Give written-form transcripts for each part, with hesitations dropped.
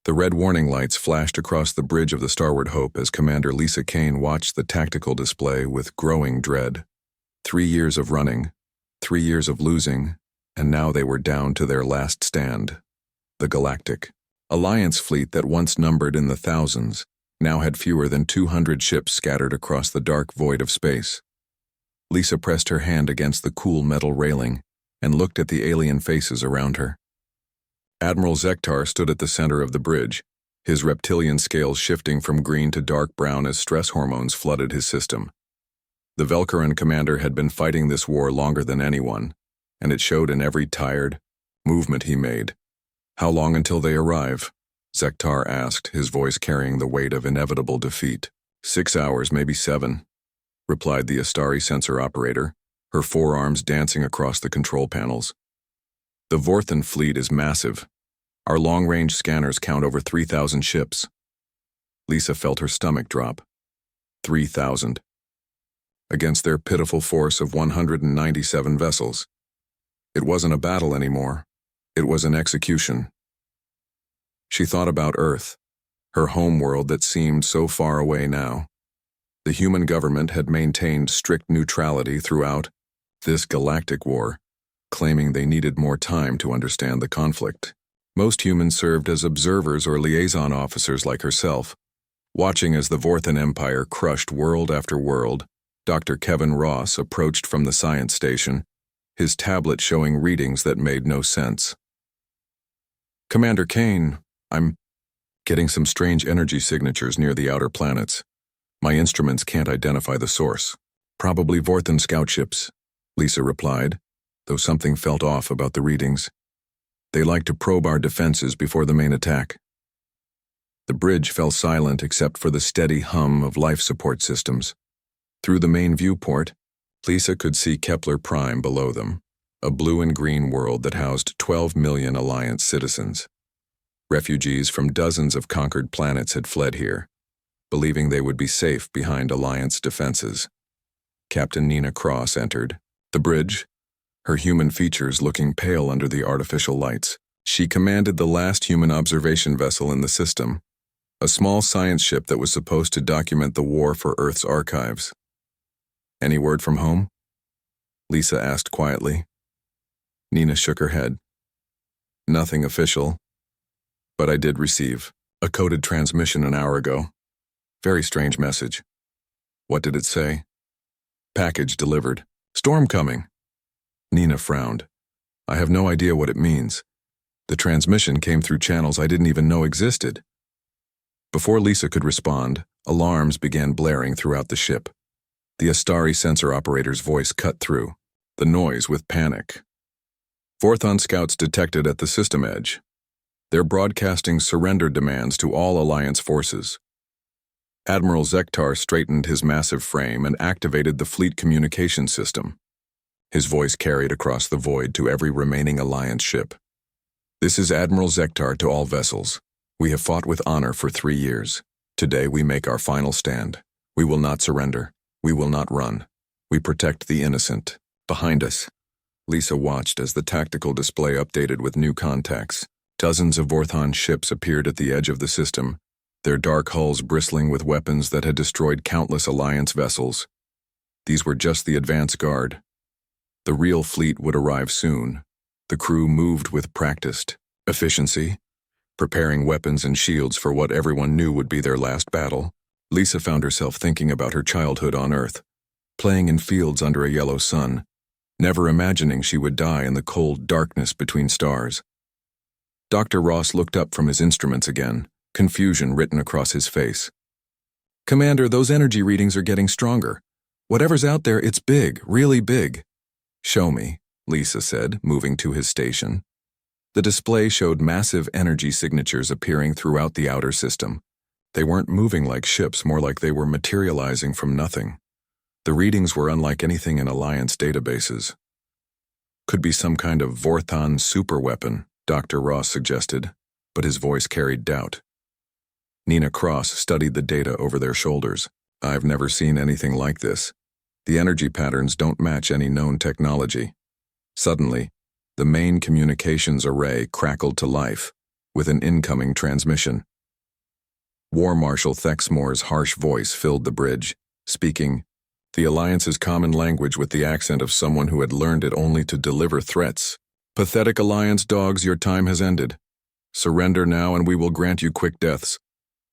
The red warning lights flashed across the bridge of the Starward Hope as Commander Lisa Kane watched the tactical display with growing dread. 3 years of running, 3 years of losing, and now they were down to their last stand. The Galactic Alliance fleet that once numbered in the thousands now had fewer than 200 ships scattered across the dark void of space. Lisa pressed her hand against the cool metal railing and looked at the alien faces around her. Admiral Zektar stood at the center of the bridge, his reptilian scales shifting from green to dark brown as stress hormones flooded his system. The Velkaran commander had been fighting this war longer than anyone, and it showed in every tired movement he made. "How long until they arrive?" Zektar asked, his voice carrying the weight of inevitable defeat. 6 hours, maybe 7, replied the Astari sensor operator, her forearms dancing across the control panels. The Vorthan fleet is massive. Our long-range scanners count over 3,000 ships. Lisa felt her stomach drop. 3,000. Against their pitiful force of 197 vessels. It wasn't a battle anymore. It was an execution. She thought about Earth, her homeworld that seemed so far away now. The human government had maintained strict neutrality throughout this galactic war, claiming they needed more time to understand the conflict. Most humans served as observers or liaison officers like herself, watching as the Vorthan Empire crushed world after world. Dr. Kevin Ross approached from the science station, his tablet showing readings that made no sense. "Commander Kane, I'm getting some strange energy signatures near the outer planets. My instruments can't identify the source." "Probably Vorthan scout ships," Lisa replied, though something felt off about the readings. "They like to probe our defenses before the main attack." The bridge fell silent except for the steady hum of life support systems. Through the main viewport, Lisa could see Kepler Prime below them, a blue and green world that housed 12 million Alliance citizens. Refugees from dozens of conquered planets had fled here, believing they would be safe behind Alliance defenses. Captain Nina Cross entered the bridge, her human features looking pale under the artificial lights. She commanded the last human observation vessel in the system, a small science ship that was supposed to document the war for Earth's archives. "Any word from home?" Lisa asked quietly. Nina shook her head. "Nothing official, but I did receive a coded transmission an hour ago. Very strange message." "What did it say?" "Package delivered. Storm coming." Nina frowned. "I have no idea what it means. The transmission came through channels I didn't even know existed." Before Lisa could respond, alarms began blaring throughout the ship. The Astari sensor operator's voice cut through, the noise with panic. "Vorthon scouts detected at the system edge. They're broadcasting surrender demands to all Alliance forces." Admiral Zektar straightened his massive frame and activated the fleet communication system. His voice carried across the void to every remaining Alliance ship. "This is Admiral Zektar to all vessels. We have fought with honor for 3 years. Today we make our final stand. We will not surrender. We will not run. We protect the innocent. Behind us." Lisa watched as the tactical display updated with new contacts. Dozens of Vorthon ships appeared at the edge of the system, their dark hulls bristling with weapons that had destroyed countless Alliance vessels. These were just the advance guard. The real fleet would arrive soon. The crew moved with practiced efficiency, preparing weapons and shields for what everyone knew would be their last battle. Lisa found herself thinking about her childhood on Earth, playing in fields under a yellow sun, never imagining she would die in the cold darkness between stars. Dr. Ross looked up from his instruments again, confusion written across his face. "Commander, those energy readings are getting stronger. Whatever's out there, it's big, really big." "Show me," Lisa said, moving to his station. The display showed massive energy signatures appearing throughout the outer system. They weren't moving like ships, more like they were materializing from nothing. The readings were unlike anything in Alliance databases. "Could be some kind of Vorthon superweapon," Dr. Ross suggested, but his voice carried doubt. Nina Cross studied the data over their shoulders. "I've never seen anything like this. The energy patterns don't match any known technology." Suddenly, the main communications array crackled to life, with an incoming transmission. War Marshal Thexmore's harsh voice filled the bridge, speaking the Alliance's common language with the accent of someone who had learned it only to deliver threats. "Pathetic Alliance dogs, your time has ended. Surrender now and we will grant you quick deaths.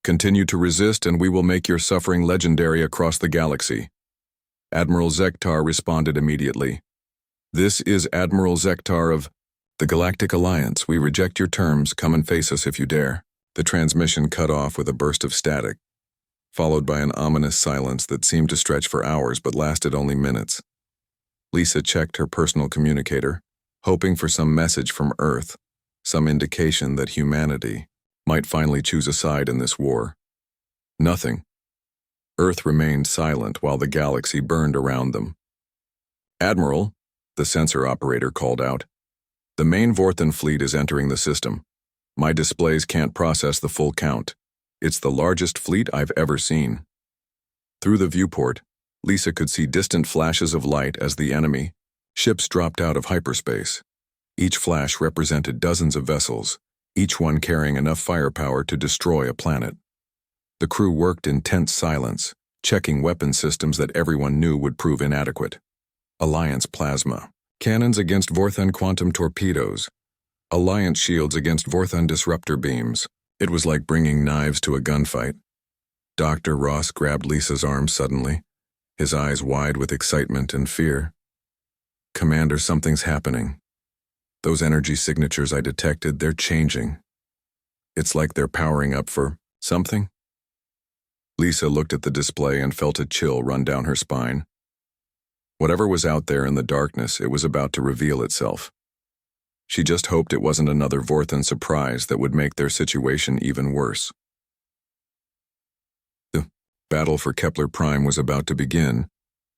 Continue to resist and we will make your suffering legendary across the galaxy." Admiral Zektar responded immediately. "This is Admiral Zektar of the Galactic Alliance. We reject your terms. Come and face us if you dare." The transmission cut off with a burst of static, followed by an ominous silence that seemed to stretch for hours but lasted only minutes. Lisa checked her personal communicator, hoping for some message from Earth, some indication that humanity might finally choose a side in this war. Nothing. Earth remained silent while the galaxy burned around them. "Admiral," the sensor operator called out, "the main Vorthan fleet is entering the system. My displays can't process the full count. It's the largest fleet I've ever seen." Through the viewport, Lisa could see distant flashes of light as the enemy ships dropped out of hyperspace. Each flash represented dozens of vessels, each one carrying enough firepower to destroy a planet. The crew worked in tense silence, checking weapon systems that everyone knew would prove inadequate. Alliance plasma, cannons against Vorthan quantum torpedoes, Alliance shields against Vorthan disruptor beams. It was like bringing knives to a gunfight. Dr. Ross grabbed Lisa's arm suddenly, his eyes wide with excitement and fear. "Commander, something's happening. Those energy signatures I detected, they're changing. It's like they're powering up for something." Lisa looked at the display and felt a chill run down her spine. Whatever was out there in the darkness, it was about to reveal itself. She just hoped it wasn't another Vorthan surprise that would make their situation even worse. The battle for Kepler Prime was about to begin,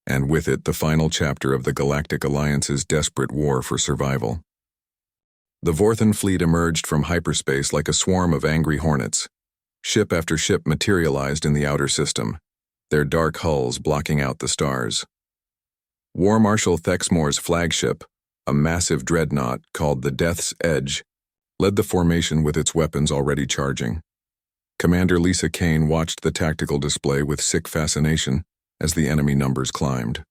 and with it the final chapter of the Galactic Alliance's desperate war for survival. The Vorthan fleet emerged from hyperspace like a swarm of angry hornets. Ship after ship materialized in the outer system, their dark hulls blocking out the stars. War Marshal Thexmore's flagship, a massive dreadnought called the Death's Edge, led the formation with its weapons already charging. Commander Lisa Kane watched the tactical display with sick fascination as the enemy numbers climbed.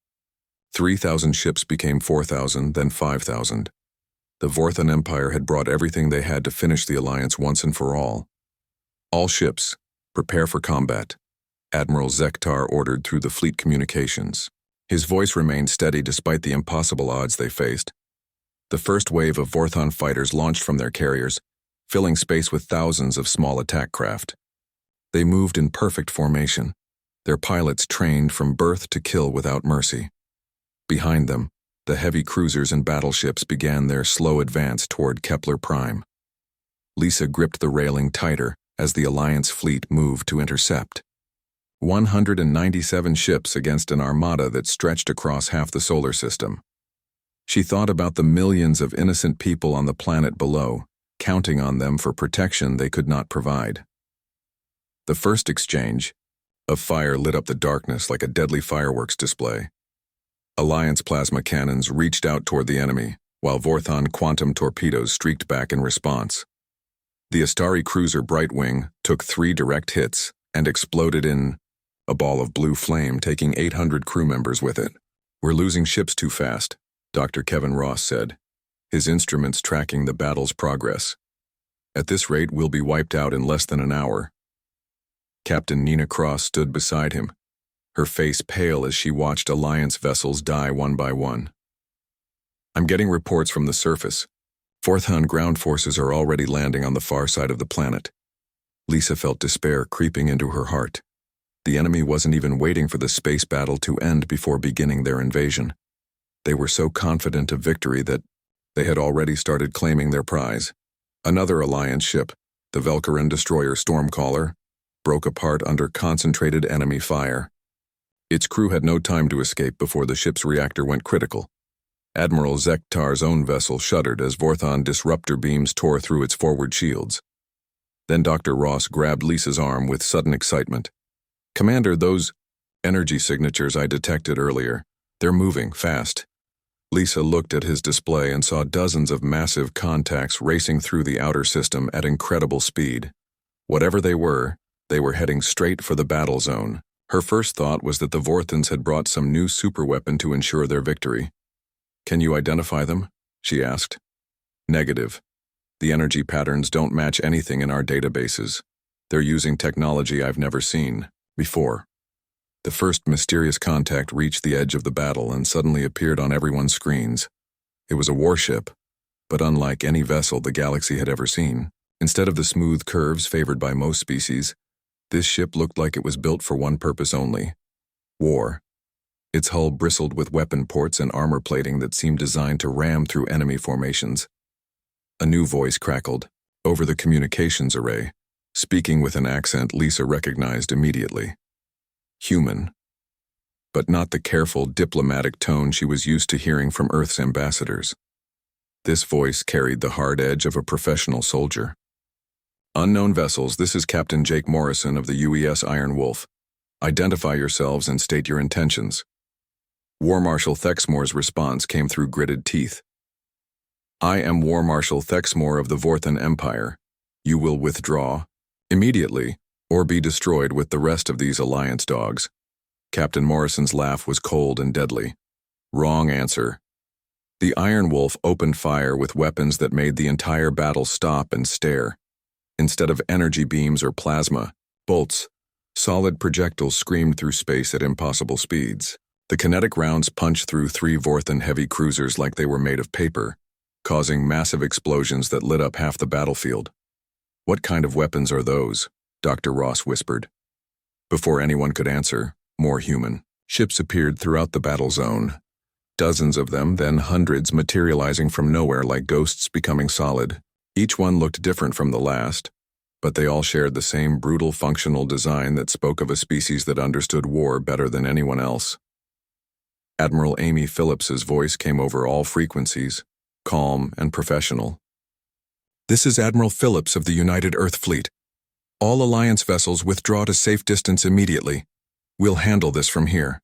3,000 ships became 4,000, then 5,000. The Vorthan Empire had brought everything they had to finish the Alliance once and for all. "All ships, prepare for combat," Admiral Zektar ordered through the fleet communications. His voice remained steady despite the impossible odds they faced. The first wave of Vorthan fighters launched from their carriers, filling space with thousands of small attack craft. They moved in perfect formation, their pilots trained from birth to kill without mercy. Behind them, the heavy cruisers and battleships began their slow advance toward Kepler Prime. Lisa gripped the railing tighter as the Alliance fleet moved to intercept. 197 ships against an armada that stretched across half the solar system. She thought about the millions of innocent people on the planet below, counting on them for protection they could not provide. The first exchange of fire lit up the darkness like a deadly fireworks display. Alliance plasma cannons reached out toward the enemy, while Vorthan quantum torpedoes streaked back in response. The Astari cruiser Brightwing took 3 direct hits and exploded in a ball of blue flame, taking 800 crew members with it. "We're losing ships too fast," Dr. Kevin Ross said, his instruments tracking the battle's progress. "At this rate, we'll be wiped out in less than an hour." Captain Nina Cross stood beside him, her face pale as she watched Alliance vessels die one by one. "I'm getting reports from the surface. Vorthan ground forces are already landing on the far side of the planet." Lisa felt despair creeping into her heart. The enemy wasn't even waiting for the space battle to end before beginning their invasion. They were so confident of victory that they had already started claiming their prize. Another Alliance ship, the Velkaran destroyer Stormcaller, broke apart under concentrated enemy fire. Its crew had no time to escape before the ship's reactor went critical. Admiral Zektar's own vessel shuddered as Vorthan disruptor beams tore through its forward shields. Then Dr. Ross grabbed Lisa's arm with sudden excitement. "Commander, those energy signatures I detected earlier, they're moving fast. Lisa looked at his display and saw dozens of massive contacts racing through the outer system at incredible speed. Whatever they were heading straight for the battle zone. Her first thought was that the Vorthans had brought some new superweapon to ensure their victory. "Can you identify them?" she asked. "Negative. The energy patterns don't match anything in our databases. They're using technology I've never seen before." The first mysterious contact reached the edge of the battle and suddenly appeared on everyone's screens. It was a warship, but unlike any vessel the galaxy had ever seen. Instead of the smooth curves favored by most species, this ship looked like it was built for one purpose only: war. Its hull bristled with weapon ports and armor plating that seemed designed to ram through enemy formations. A new voice crackled over the communications array, speaking with an accent Lisa recognized immediately. Human, but not the careful, diplomatic tone she was used to hearing from Earth's ambassadors. This voice carried the hard edge of a professional soldier. "Unknown vessels, this is Captain Jake Morrison of the UES Iron Wolf. Identify yourselves and state your intentions." War Marshal Thexmore's response came through gritted teeth. "I am War Marshal Thexmore of the Vorthan Empire. You will withdraw immediately or be destroyed with the rest of these Alliance dogs." Captain Morrison's laugh was cold and deadly. "Wrong answer." The Iron Wolf opened fire with weapons that made the entire battle stop and stare. Instead of energy beams or plasma, bolts, solid projectiles screamed through space at impossible speeds. The kinetic rounds punched through 3 Vorthan heavy cruisers like they were made of paper, causing massive explosions that lit up half the battlefield. "What kind of weapons are those?" Dr. Ross whispered. Before anyone could answer, more human ships appeared throughout the battle zone. Dozens of them, then hundreds materializing from nowhere like ghosts becoming solid. Each one looked different from the last, but they all shared the same brutal functional design that spoke of a species that understood war better than anyone else. Admiral Amy Phillips's voice came over all frequencies, calm and professional. "This is Admiral Phillips of the United Earth Fleet. All Alliance vessels withdraw to safe distance immediately. We'll handle this from here."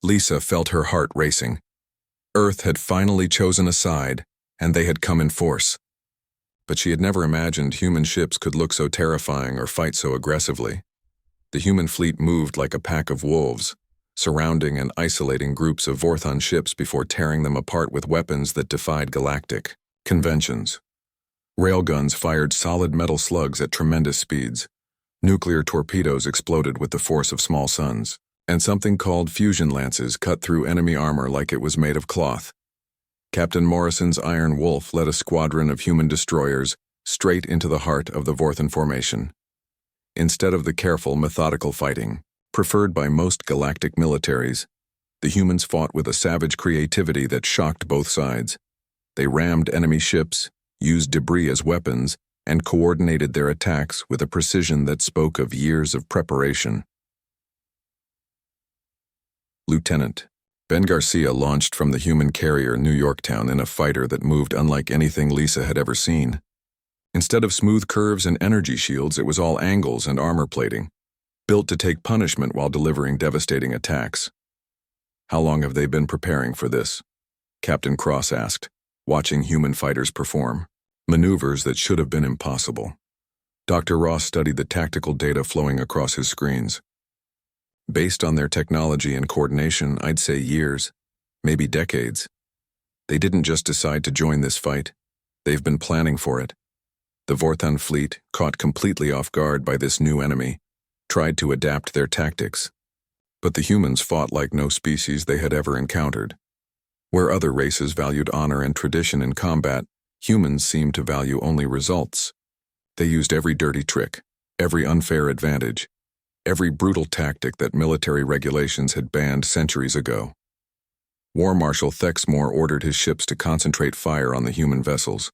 Lisa felt her heart racing. Earth had finally chosen a side, and they had come in force. But she had never imagined human ships could look so terrifying or fight so aggressively. The human fleet moved like a pack of wolves, surrounding and isolating groups of Vorthon ships before tearing them apart with weapons that defied galactic conventions. Railguns fired solid metal slugs at tremendous speeds. Nuclear torpedoes exploded with the force of small suns, and something called fusion lances cut through enemy armor like it was made of cloth. Captain Morrison's Iron Wolf led a squadron of human destroyers straight into the heart of the Vorthan formation. Instead of the careful, methodical fighting preferred by most galactic militaries, the humans fought with a savage creativity that shocked both sides. They rammed enemy ships, used debris as weapons, and coordinated their attacks with a precision that spoke of years of preparation. Lieutenant Ben Garcia launched from the human carrier New Yorktown in a fighter that moved unlike anything Lisa had ever seen. Instead of smooth curves and energy shields, it was all angles and armor plating, built to take punishment while delivering devastating attacks. "How long have they been preparing for this?" Captain Cross asked, watching human fighters perform maneuvers that should have been impossible. Dr. Ross studied the tactical data flowing across his screens. "Based on their technology and coordination, I'd say years, maybe decades. They didn't just decide to join this fight. They've been planning for it." The Vorthon fleet, caught completely off guard by this new enemy, tried to adapt their tactics. But the humans fought like no species they had ever encountered. Where other races valued honor and tradition in combat, humans seemed to value only results. They used every dirty trick, every unfair advantage, every brutal tactic that military regulations had banned centuries ago. War Marshal Thexmore ordered his ships to concentrate fire on the human vessels,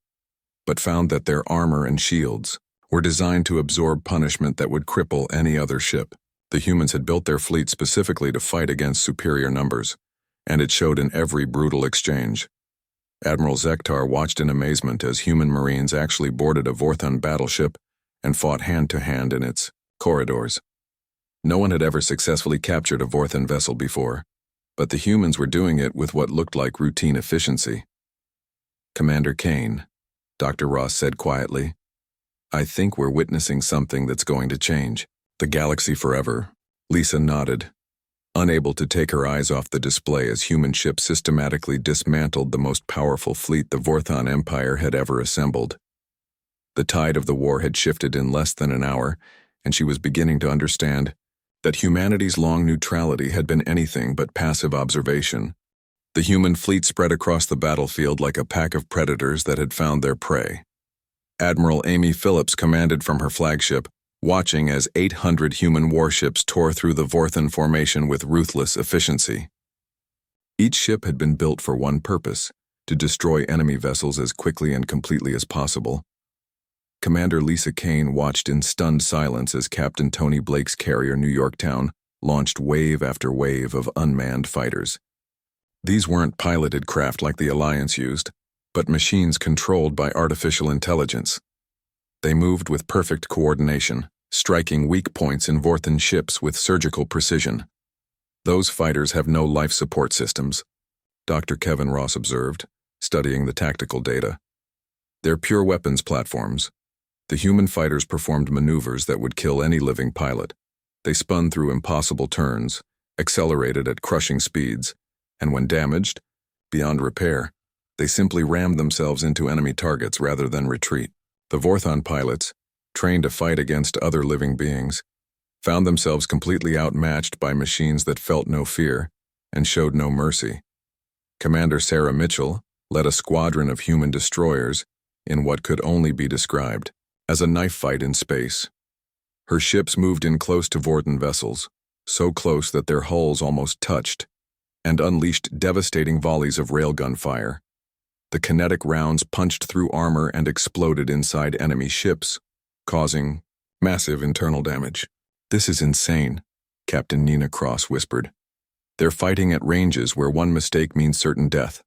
but found that their armor and shields were designed to absorb punishment that would cripple any other ship. The humans had built their fleet specifically to fight against superior numbers, and it showed in every brutal exchange. Admiral Zektar watched in amazement as human Marines actually boarded a Vorthon battleship and fought hand-to-hand in its corridors. No one had ever successfully captured a Vorthon vessel before, but the humans were doing it with what looked like routine efficiency. "Commander Kane," Dr. Ross said quietly, "I think we're witnessing something that's going to change the galaxy forever." Lisa nodded, unable to take her eyes off the display as human ships systematically dismantled the most powerful fleet the Vorthon Empire had ever assembled. The tide of the war had shifted in less than an hour, and she was beginning to understand that humanity's long neutrality had been anything but passive observation. The human fleet spread across the battlefield like a pack of predators that had found their prey. Admiral Amy Phillips commanded from her flagship, watching as 800 human warships tore through the Vorthon formation with ruthless efficiency. Each ship had been built for one purpose: to destroy enemy vessels as quickly and completely as possible. Commander Lisa Kane watched in stunned silence as Captain Tony Blake's carrier New Yorktown launched wave after wave of unmanned fighters. These weren't piloted craft like the Alliance used, but machines controlled by artificial intelligence. They moved with perfect coordination, striking weak points in Vorthon ships with surgical precision. "Those fighters have no life support systems," Dr. Kevin Ross observed, studying the tactical data. "They're pure weapons platforms. The human fighters performed maneuvers that would kill any living pilot. They spun through impossible turns, accelerated at crushing speeds, and when damaged, beyond repair, they simply rammed themselves into enemy targets rather than retreat." The Vorthon pilots, trained to fight against other living beings, found themselves completely outmatched by machines that felt no fear and showed no mercy. Commander Sarah Mitchell led a squadron of human destroyers in what could only be described as a knife fight in space. Her ships moved in close to Vorthon vessels, so close that their hulls almost touched, and unleashed devastating volleys of railgun fire. The kinetic rounds punched through armor and exploded inside enemy ships, causing massive internal damage. "This is insane," Captain Nina Cross whispered. "They're fighting at ranges where one mistake means certain death."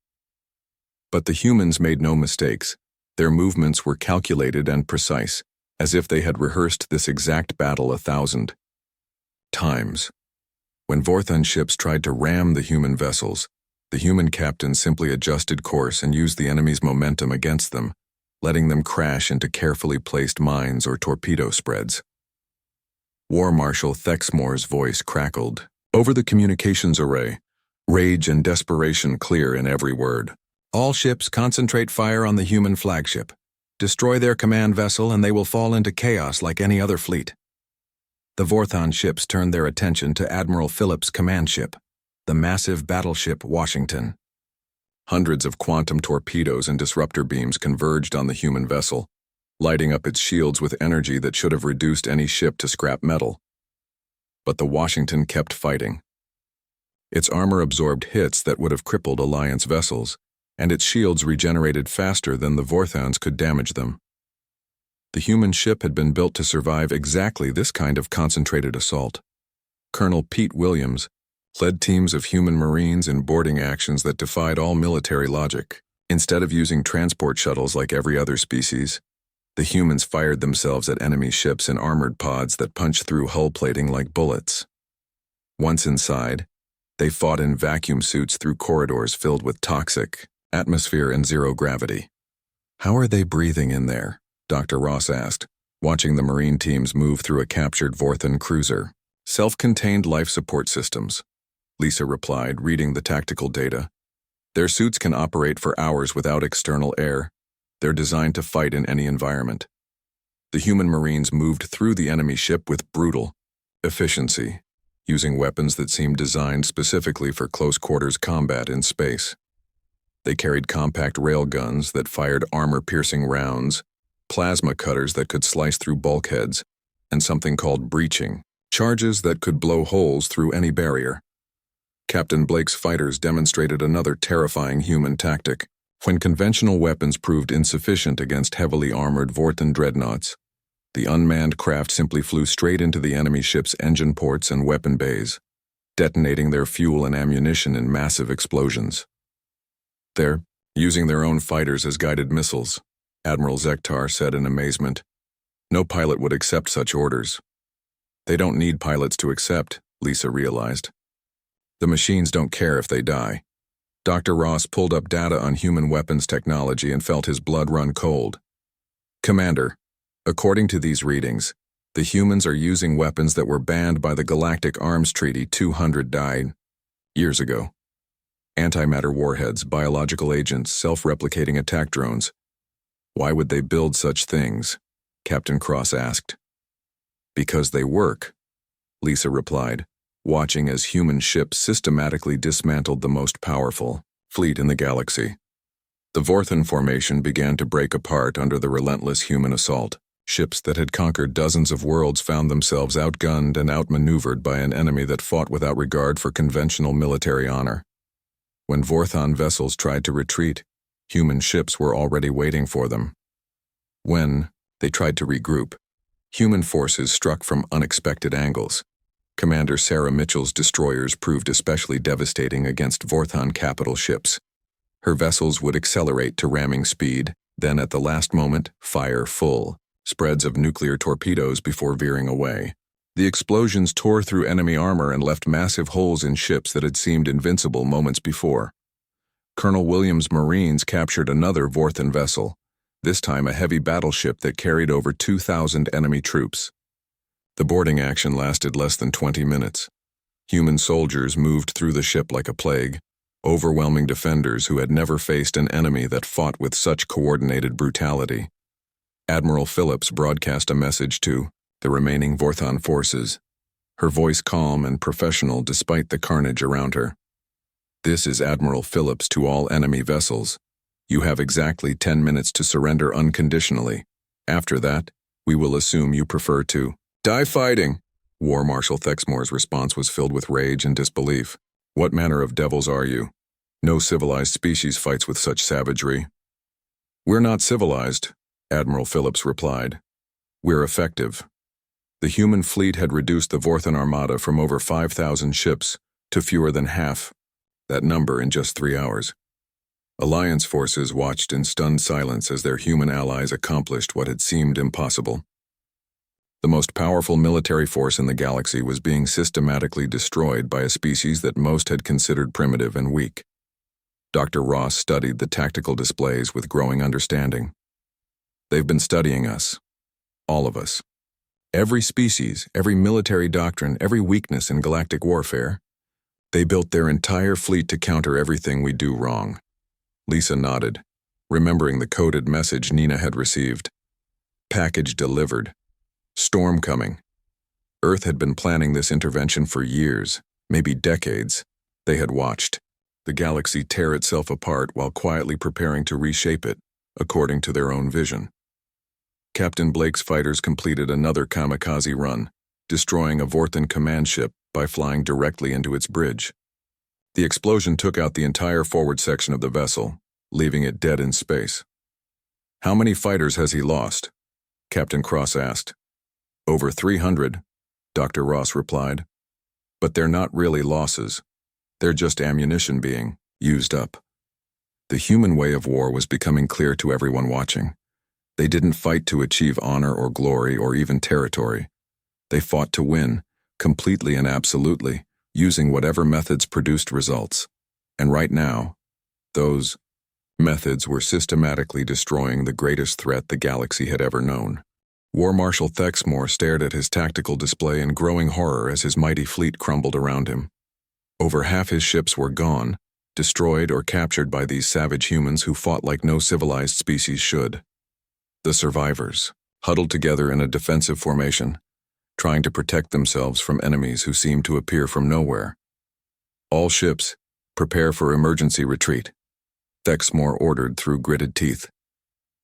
But the humans made no mistakes. Their movements were calculated and precise, as if they had rehearsed this exact battle 1,000 times. When Vorthon ships tried to ram the human vessels, the human captains simply adjusted course and used the enemy's momentum against them, letting them crash into carefully placed mines or torpedo spreads. War Marshal Thexmore's voice crackled over the communications array, rage and desperation clear in every word. "All ships concentrate fire on the human flagship. Destroy their command vessel and they will fall into chaos like any other fleet." The Vorthon ships turned their attention to Admiral Phillips' command ship, the massive battleship Washington. Hundreds of quantum torpedoes and disruptor beams converged on the human vessel, lighting up its shields with energy that should have reduced any ship to scrap metal. But the Washington kept fighting. Its armor absorbed hits that would have crippled Alliance vessels, and its shields regenerated faster than the Vorthons could damage them. The human ship had been built to survive exactly this kind of concentrated assault. Colonel Pete Williams led teams of human Marines in boarding actions that defied all military logic. Instead of using transport shuttles like every other species, the humans fired themselves at enemy ships in armored pods that punched through hull plating like bullets. Once inside, they fought in vacuum suits through corridors filled with toxic atmosphere and zero gravity. "How are they breathing in there?" Dr. Ross asked, watching the Marine teams move through a captured Vorthon cruiser. "Self-contained life support systems," Lisa replied, reading the tactical data. "Their suits can operate for hours without external air. They're designed to fight in any environment." The human Marines moved through the enemy ship with brutal efficiency, using weapons that seemed designed specifically for close-quarters combat in space. They carried compact rail guns that fired armor-piercing rounds, plasma cutters that could slice through bulkheads, and something called breaching, charges that could blow holes through any barrier. Captain Blake's fighters demonstrated another terrifying human tactic. When conventional weapons proved insufficient against heavily armored Vorthon dreadnoughts, the unmanned craft simply flew straight into the enemy ship's engine ports and weapon bays, detonating their fuel and ammunition in massive explosions. "They're using their own fighters as guided missiles," Admiral Zektar said in amazement. "No pilot would accept such orders." "They don't need pilots to accept," Lisa realized. The machines don't care if they die. Dr. Ross pulled up data on human weapons technology and felt his blood run cold. Commander, according to these readings, the humans are using weapons that were banned by the Galactic Arms Treaty 200 died years ago. Antimatter warheads, biological agents, self-replicating attack drones. Why would they build such things? Captain Cross asked. Because they work, Lisa replied, watching as human ships systematically dismantled the most powerful fleet in the galaxy. The Vorthan formation began to break apart under the relentless human assault. Ships that had conquered dozens of worlds found themselves outgunned and outmaneuvered by an enemy that fought without regard for conventional military honor. When Vorthan vessels tried to retreat, human ships were already waiting for them. When they tried to regroup, human forces struck from unexpected angles. Commander Sarah Mitchell's destroyers proved especially devastating against Vorthan capital ships. Her vessels would accelerate to ramming speed, then at the last moment, fire full spreads of nuclear torpedoes before veering away. The explosions tore through enemy armor and left massive holes in ships that had seemed invincible moments before. Colonel Williams' Marines captured another Vorthan vessel, this time a heavy battleship that carried over 2,000 enemy troops. The boarding action lasted less than 20 minutes. Human soldiers moved through the ship like a plague, overwhelming defenders who had never faced an enemy that fought with such coordinated brutality. Admiral Phillips broadcast a message to the remaining Vorthan forces, her voice calm and professional despite the carnage around her. This is Admiral Phillips to all enemy vessels. You have exactly 10 minutes to surrender unconditionally. After that, we will assume you prefer to die fighting. War Marshal Thexmore's response was filled with rage and disbelief. What manner of devils are you? No civilized species fights with such savagery. We're not civilized, Admiral Phillips replied. We're effective. The human fleet had reduced the Vorthan armada from over 5,000 ships to fewer than half that number in just 3 hours. Alliance forces watched in stunned silence as their human allies accomplished what had seemed impossible. The most powerful military force in the galaxy was being systematically destroyed by a species that most had considered primitive and weak. Dr. Ross studied the tactical displays with growing understanding. They've been studying us. All of us. Every species, every military doctrine, every weakness in galactic warfare. They built their entire fleet to counter everything we do wrong. Lisa nodded, remembering the coded message Nina had received. Package delivered. Storm coming. Earth had been planning this intervention for years, maybe decades. They had watched the galaxy tear itself apart while quietly preparing to reshape it, according to their own vision. Captain Blake's fighters completed another kamikaze run, destroying a Vorthan command ship by flying directly into its bridge. The explosion took out the entire forward section of the vessel, leaving it dead in space. How many fighters has he lost? Captain Cross asked. Over 300, Dr. Ross replied. But they're not really losses. They're just ammunition being used up. The human way of war was becoming clear to everyone watching. They didn't fight to achieve honor or glory or even territory. They fought to win, completely and absolutely, using whatever methods produced results. And right now, those methods were systematically destroying the greatest threat the galaxy had ever known. War Marshal Thexmore stared at his tactical display in growing horror as his mighty fleet crumbled around him. Over half his ships were gone, destroyed or captured by these savage humans who fought like no civilized species should. The survivors, huddled together in a defensive formation, trying to protect themselves from enemies who seemed to appear from nowhere. All ships, prepare for emergency retreat, Thexmore ordered through gritted teeth.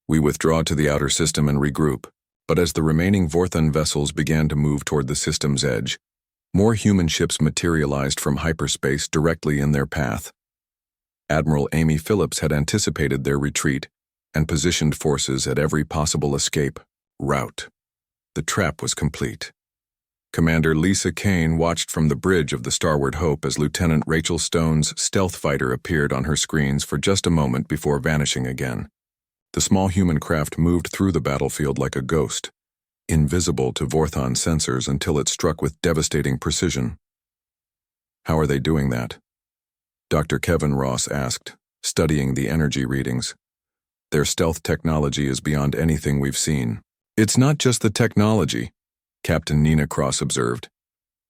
We withdraw to the outer system and regroup, but as the remaining Vorthan vessels began to move toward the system's edge, more human ships materialized from hyperspace directly in their path. Admiral Amy Phillips had anticipated their retreat and positioned forces at every possible escape route. The trap was complete. Commander Lisa Kane watched from the bridge of the Starward Hope as Lieutenant Rachel Stone's stealth fighter appeared on her screens for just a moment before vanishing again. The small human craft moved through the battlefield like a ghost, invisible to Vorthan sensors until it struck with devastating precision. How are they doing that? Dr. Kevin Ross asked, studying the energy readings. Their stealth technology is beyond anything we've seen. It's not just the technology, Captain Nina Cross observed.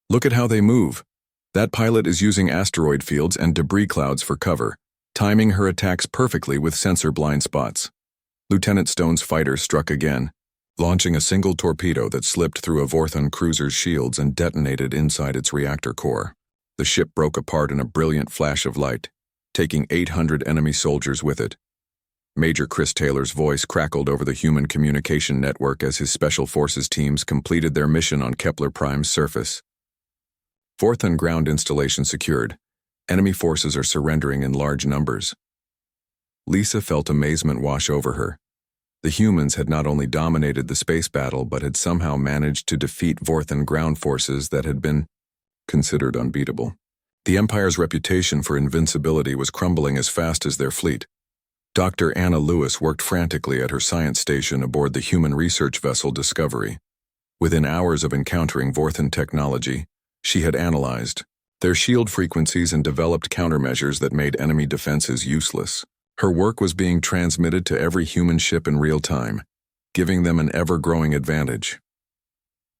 Look at how they move. That pilot is using asteroid fields and debris clouds for cover, timing her attacks perfectly with sensor blind spots. Lieutenant Stone's fighter struck again, launching a single torpedo that slipped through a Vorthon cruiser's shields and detonated inside its reactor core. The ship broke apart in a brilliant flash of light, taking 800 enemy soldiers with it. Major Chris Taylor's voice crackled over the human communication network as his Special Forces teams completed their mission on Kepler Prime's surface. Vorthon ground installation secured. Enemy forces are surrendering in large numbers. Lisa felt amazement wash over her. The humans had not only dominated the space battle but had somehow managed to defeat Vorthon ground forces that had been considered unbeatable. The Empire's reputation for invincibility was crumbling as fast as their fleet. Dr. Anna Lewis worked frantically at her science station aboard the human research vessel Discovery. Within hours of encountering Vorthon technology, she had analyzed their shield frequencies and developed countermeasures that made enemy defenses useless. Her work was being transmitted to every human ship in real time, giving them an ever-growing advantage.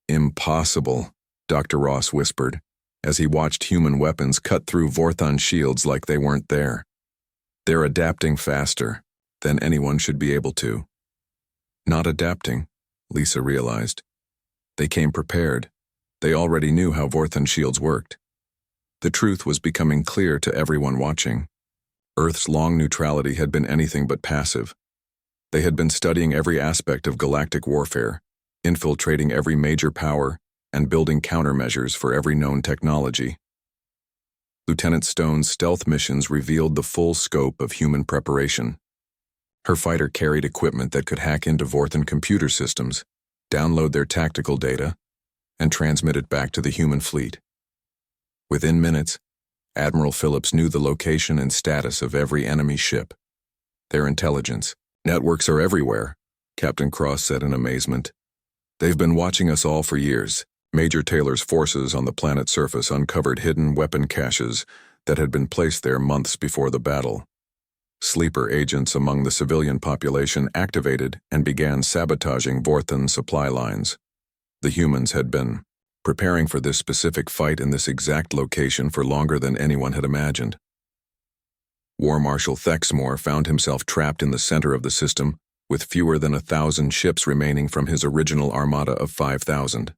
Impossible, Dr. Ross whispered, as he watched human weapons cut through Vorthon shields like they weren't there. They're adapting faster than anyone should be able to. Not adapting, Lisa realized. They came prepared. They already knew how Vorthon shields worked. The truth was becoming clear to everyone watching. Earth's long neutrality had been anything but passive. They had been studying every aspect of galactic warfare, infiltrating every major power, and building countermeasures for every known technology. Lieutenant Stone's stealth missions revealed the full scope of human preparation. Her fighter carried equipment that could hack into Vorthon computer systems, download their tactical data, and transmit it back to the human fleet. Within minutes, Admiral Phillips knew the location and status of every enemy ship. Their intelligence networks are everywhere, Captain Cross said in amazement. They've been watching us all for years. Major Taylor's forces on the planet's surface uncovered hidden weapon caches that had been placed there months before the battle. Sleeper agents among the civilian population activated and began sabotaging Vorthon supply lines. The humans had been preparing for this specific fight in this exact location for longer than anyone had imagined. War Marshal Thexmore found himself trapped in the center of the system, with fewer than 1,000 ships remaining from his original armada of 5,000.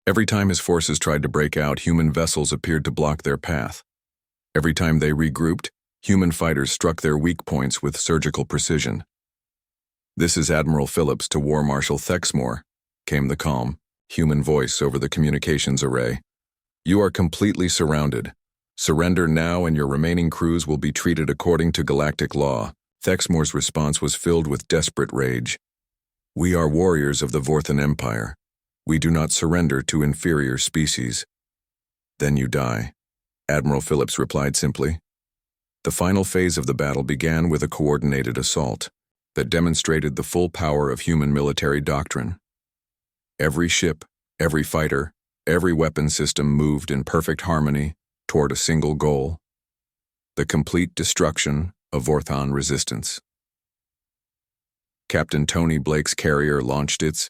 Every time his forces tried to break out, human vessels appeared to block their path. Every time they regrouped, human fighters struck their weak points with surgical precision. "This is Admiral Phillips to War Marshal Thexmore," came the calm, human voice over the communications array. "You are completely surrounded. Surrender now and your remaining crews will be treated according to galactic law." Thexmore's response was filled with desperate rage. "We are warriors of the Vorthon Empire. We do not surrender to inferior species." "Then you die," Admiral Phillips replied simply. The final phase of the battle began with a coordinated assault that demonstrated the full power of human military doctrine. Every ship, every fighter, every weapon system moved in perfect harmony toward a single goal: the complete destruction of Vorthon resistance. Captain Tony Blake's carrier launched its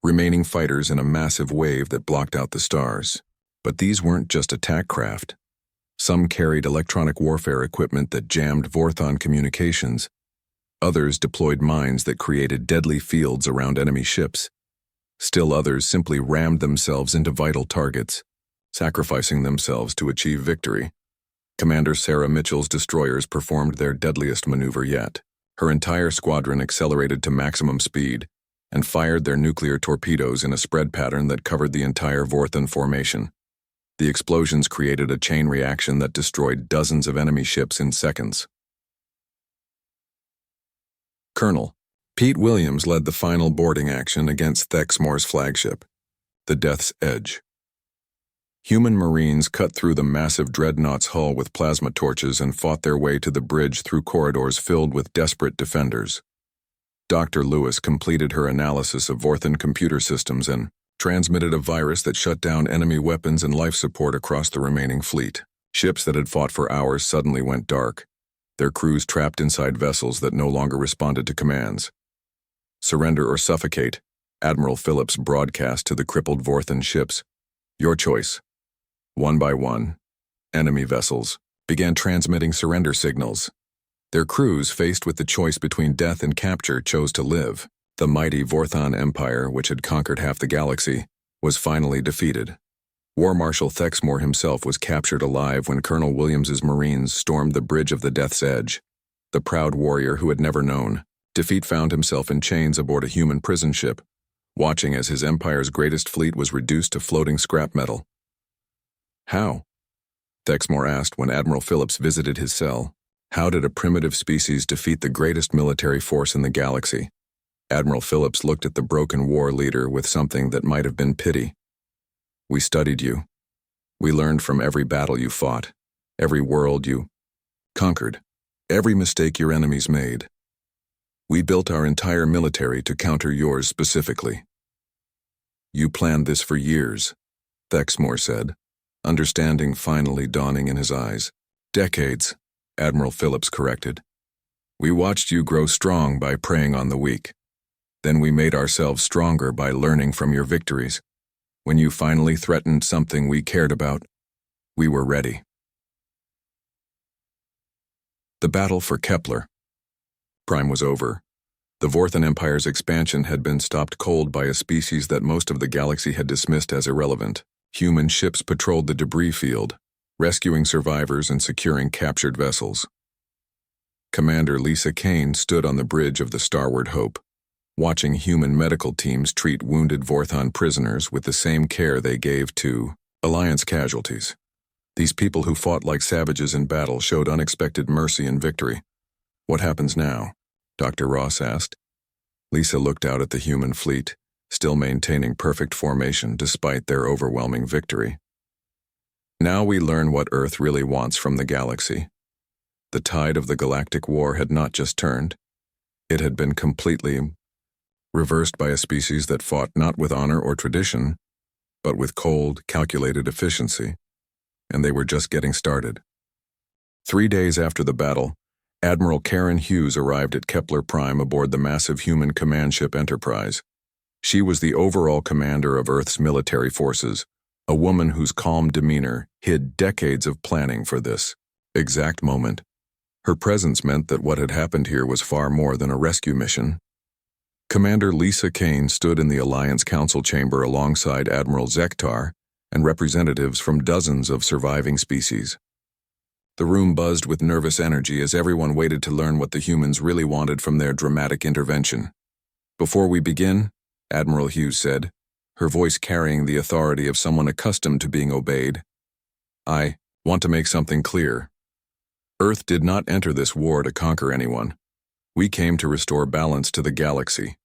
remaining fighters in a massive wave that blocked out the stars. But these weren't just attack craft. Some carried electronic warfare equipment that jammed Vorthon communications. Others deployed mines that created deadly fields around enemy ships. Still others simply rammed themselves into vital targets, sacrificing themselves to achieve victory. Commander Sarah Mitchell's destroyers performed their deadliest maneuver yet. Her entire squadron accelerated to maximum speed and fired their nuclear torpedoes in a spread pattern that covered the entire Vorthon formation. The explosions created a chain reaction that destroyed dozens of enemy ships in seconds. Colonel Pete Williams led the final boarding action against Thexmore's flagship, the Death's Edge. Human Marines cut through the massive dreadnought's hull with plasma torches and fought their way to the bridge through corridors filled with desperate defenders. Dr. Lewis completed her analysis of Vorthon computer systems and transmitted a virus that shut down enemy weapons and life support across the remaining fleet. Ships that had fought for hours suddenly went dark, their crews trapped inside vessels that no longer responded to commands. Surrender or suffocate, Admiral Phillips broadcast to the crippled Vorthan ships. Your choice. One by one, enemy vessels began transmitting surrender signals. Their crews, faced with the choice between death and capture, chose to live. The mighty Vorthan Empire, which had conquered half the galaxy, was finally defeated. War Marshal Thexmore himself was captured alive when Colonel Williams's Marines stormed the bridge of the Death's Edge. The proud warrior who had never known defeat found himself in chains aboard a human prison ship, watching as his empire's greatest fleet was reduced to floating scrap metal. How? Thexmore asked when Admiral Phillips visited his cell. How did a primitive species defeat the greatest military force in the galaxy? Admiral Phillips looked at the broken war leader with something that might have been pity. We studied you. We learned from every battle you fought, every world you conquered, every mistake your enemies made. We built our entire military to counter yours specifically. You planned this for years, Thexmore said, understanding finally dawning in his eyes. Decades, Admiral Phillips corrected. We watched you grow strong by preying on the weak. Then we made ourselves stronger by learning from your victories. When you finally threatened something we cared about, we were ready. The battle for Kepler. Prime was over. The Vorthan Empire's expansion had been stopped cold by a species that most of the galaxy had dismissed as irrelevant. Human ships patrolled the debris field, rescuing survivors and securing captured vessels. Commander Lisa Kane stood on the bridge of the Starward Hope, watching human medical teams treat wounded Vorthan prisoners with the same care they gave to Alliance casualties. These people who fought like savages in battle showed unexpected mercy and victory. What happens now? Dr. Ross asked. Lisa looked out at the human fleet, still maintaining perfect formation despite their overwhelming victory. Now we learn what Earth really wants from the galaxy. The tide of the Galactic War had not just turned. It had been completely reversed by a species that fought not with honor or tradition, but with cold, calculated efficiency. And they were just getting started. 3 days after the battle, Admiral Karen Hughes arrived at Kepler Prime aboard the massive human command ship Enterprise. She was the overall commander of Earth's military forces, a woman whose calm demeanor hid decades of planning for this exact moment. Her presence meant that what had happened here was far more than a rescue mission. Commander Lisa Kane stood in the Alliance Council chamber alongside Admiral Zektar and representatives from dozens of surviving species. The room buzzed with nervous energy as everyone waited to learn what the humans really wanted from their dramatic intervention. Before we begin, Admiral Hughes said, her voice carrying the authority of someone accustomed to being obeyed, I want to make something clear. Earth did not enter this war to conquer anyone. We came to restore balance to the galaxy.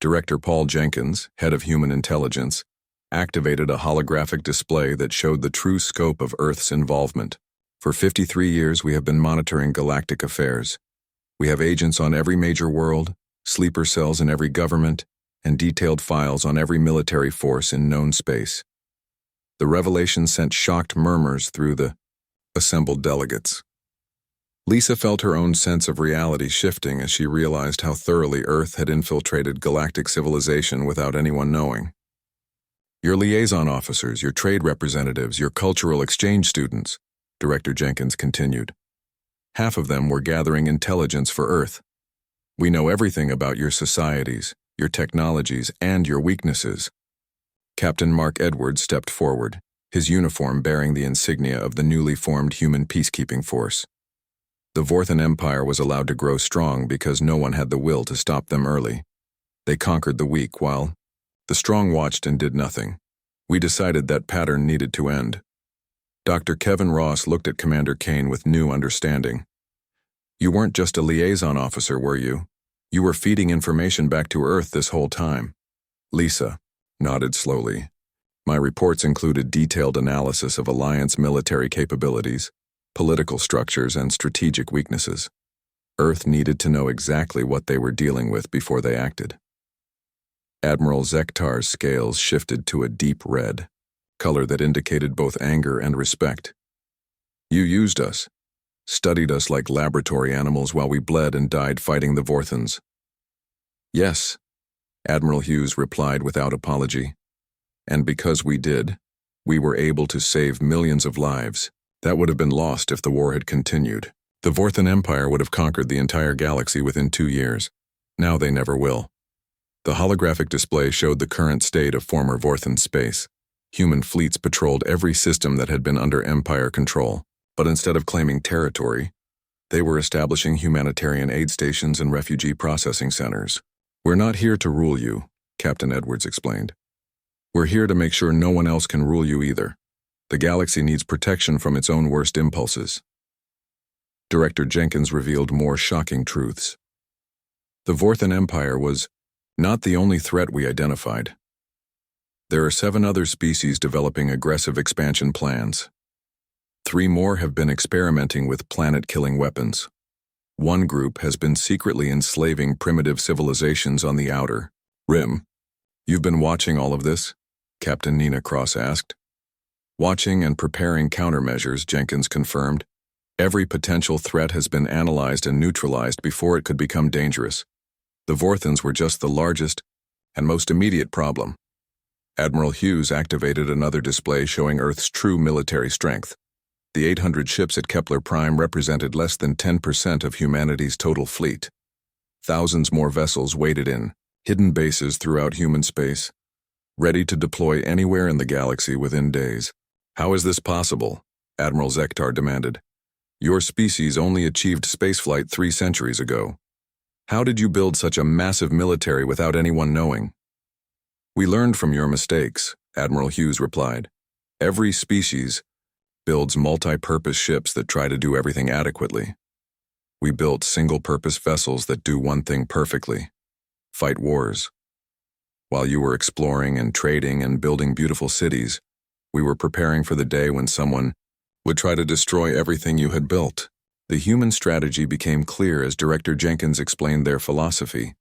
Director Paul Jenkins, head of human intelligence, activated a holographic display that showed the true scope of Earth's involvement. For 53 years, we have been monitoring galactic affairs. We have agents on every major world, sleeper cells in every government, and detailed files on every military force in known space. The revelation sent shocked murmurs through the assembled delegates. Lisa felt her own sense of reality shifting as she realized how thoroughly Earth had infiltrated galactic civilization without anyone knowing. Your liaison officers, your trade representatives, your cultural exchange students, Director Jenkins continued. Half of them were gathering intelligence for Earth. We know everything about your societies, your technologies, and your weaknesses. Captain Mark Edwards stepped forward, his uniform bearing the insignia of the newly formed human peacekeeping force. The Vorthan Empire was allowed to grow strong because no one had the will to stop them early. They conquered the weak while the strong watched and did nothing. We decided that pattern needed to end. Dr. Kevin Ross looked at Commander Kane with new understanding. You weren't just a liaison officer, were you? You were feeding information back to Earth this whole time. Lisa nodded slowly. My reports included detailed analysis of Alliance military capabilities, political structures, and strategic weaknesses. Earth needed to know exactly what they were dealing with before they acted. Admiral Zektar's scales shifted to a deep red, color that indicated both anger and respect. You used us, studied us like laboratory animals while we bled and died fighting the Vorthons. Yes, Admiral Hughes replied without apology. And because we did, we were able to save millions of lives. That would have been lost if the war had continued. The Vorthon Empire would have conquered the entire galaxy within 2 years. Now they never will. The holographic display showed the current state of former Vorthon space. Human fleets patrolled every system that had been under Empire control, but instead of claiming territory, they were establishing humanitarian aid stations and refugee processing centers. We're not here to rule you, Captain Edwards explained. We're here to make sure no one else can rule you either. The galaxy needs protection from its own worst impulses. Director Jenkins revealed more shocking truths. The Vorthon Empire was not the only threat we identified. There are 7 other species developing aggressive expansion plans. 3 more have been experimenting with planet-killing weapons. 1 group has been secretly enslaving primitive civilizations on the outer rim. You've been watching all of this? Captain Nina Cross asked. Watching and preparing countermeasures, Jenkins confirmed. Every potential threat has been analyzed and neutralized before it could become dangerous. The Vorthons were just the largest and most immediate problem. Admiral Hughes activated another display showing Earth's true military strength. The 800 ships at Kepler Prime represented less than 10% of humanity's total fleet. Thousands more vessels waited in hidden bases throughout human space, ready to deploy anywhere in the galaxy within days. How is this possible? Admiral Zektar demanded. Your species only achieved spaceflight 3 centuries ago. How did you build such a massive military without anyone knowing? We learned from your mistakes, Admiral Hughes replied. Every species builds multi-purpose ships that try to do everything adequately. We built single-purpose vessels that do one thing perfectly: fight wars. While you were exploring and trading and building beautiful cities, we were preparing for the day when someone would try to destroy everything you had built. The human strategy became clear as Director Jenkins explained their philosophy.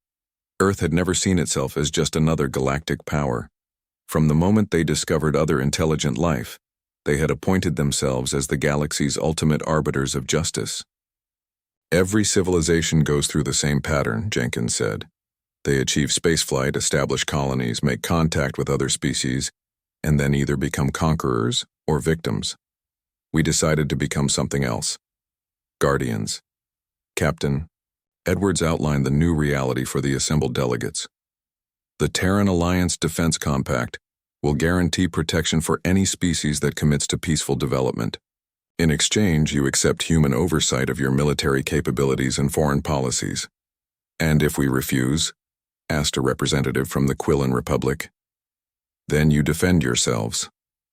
Earth had never seen itself as just another galactic power. From the moment they discovered other intelligent life, they had appointed themselves as the galaxy's ultimate arbiters of justice. Every civilization goes through the same pattern, Jenkins said. They achieve spaceflight, establish colonies, make contact with other species, and then either become conquerors or victims. We decided to become something else. Guardians. Captain Edwards outlined the new reality for the assembled delegates. The Terran Alliance Defense Compact will guarantee protection for any species that commits to peaceful development. In exchange, you accept human oversight of your military capabilities and foreign policies. And if we refuse, asked a representative from the Quillan Republic. Then you defend yourselves,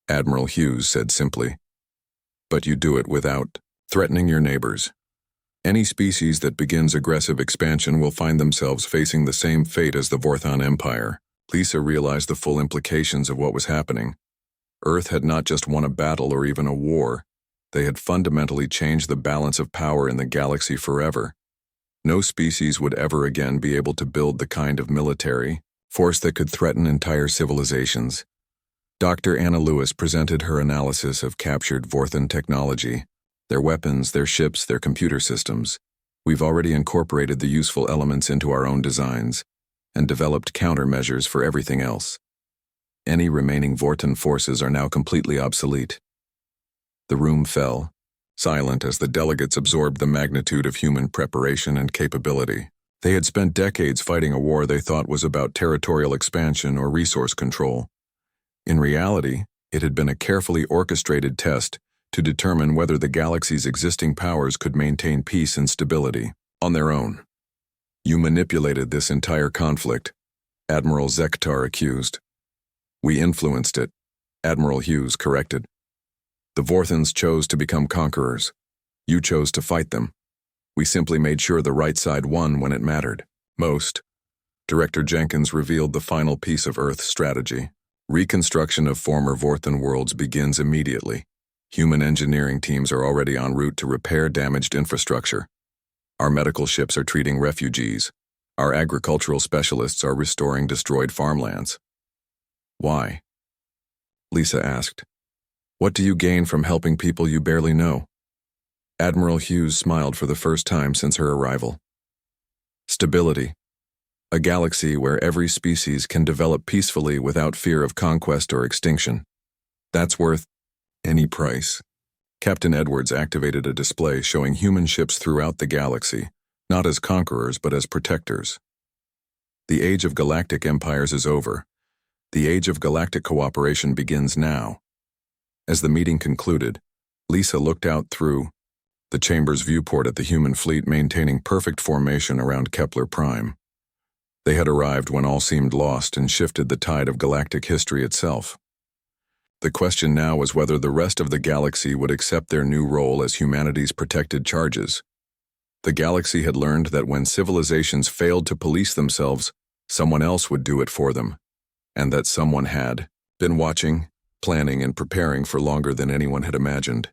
Admiral Hughes said simply. But you do it without threatening your neighbors. Any species that begins aggressive expansion will find themselves facing the same fate as the Vorthon Empire. Lisa realized the full implications of what was happening. Earth had not just won a battle or even a war. They had fundamentally changed the balance of power in the galaxy forever. No species would ever again be able to build the kind of military force that could threaten entire civilizations. Dr. Anna Lewis presented her analysis of captured Vorthon technology, their weapons, their ships, their computer systems. We've already incorporated the useful elements into our own designs and developed countermeasures for everything else. Any remaining Vorthon forces are now completely obsolete. The room fell, silent as the delegates absorbed the magnitude of human preparation and capability. They had spent decades fighting a war they thought was about territorial expansion or resource control. In reality, it had been a carefully orchestrated test to determine whether the galaxy's existing powers could maintain peace and stability on their own. You manipulated this entire conflict, Admiral Zektar accused. We influenced it, Admiral Hughes corrected. The Vorthons chose to become conquerors. You chose to fight them. We simply made sure the right side won when it mattered most. Director Jenkins revealed the final piece of Earth's strategy. Reconstruction of former Vorthon worlds begins immediately. Human engineering teams are already en route to repair damaged infrastructure. Our medical ships are treating refugees. Our agricultural specialists are restoring destroyed farmlands. Why? Lisa asked. What do you gain from helping people you barely know? Admiral Hughes smiled for the first time since her arrival. Stability. A galaxy where every species can develop peacefully without fear of conquest or extinction. That's worth any price. Captain Edwards activated a display showing human ships throughout the galaxy, not as conquerors but as protectors. The age of galactic empires is over. The age of galactic cooperation begins now. As the meeting concluded, Lisa looked out through the chamber's viewport at the human fleet maintaining perfect formation around Kepler Prime. They had arrived when all seemed lost and shifted the tide of galactic history itself. The question now was whether the rest of the galaxy would accept their new role as humanity's protected charges. The galaxy had learned that when civilizations failed to police themselves, someone else would do it for them, and that someone had been watching, planning, and preparing for longer than anyone had imagined.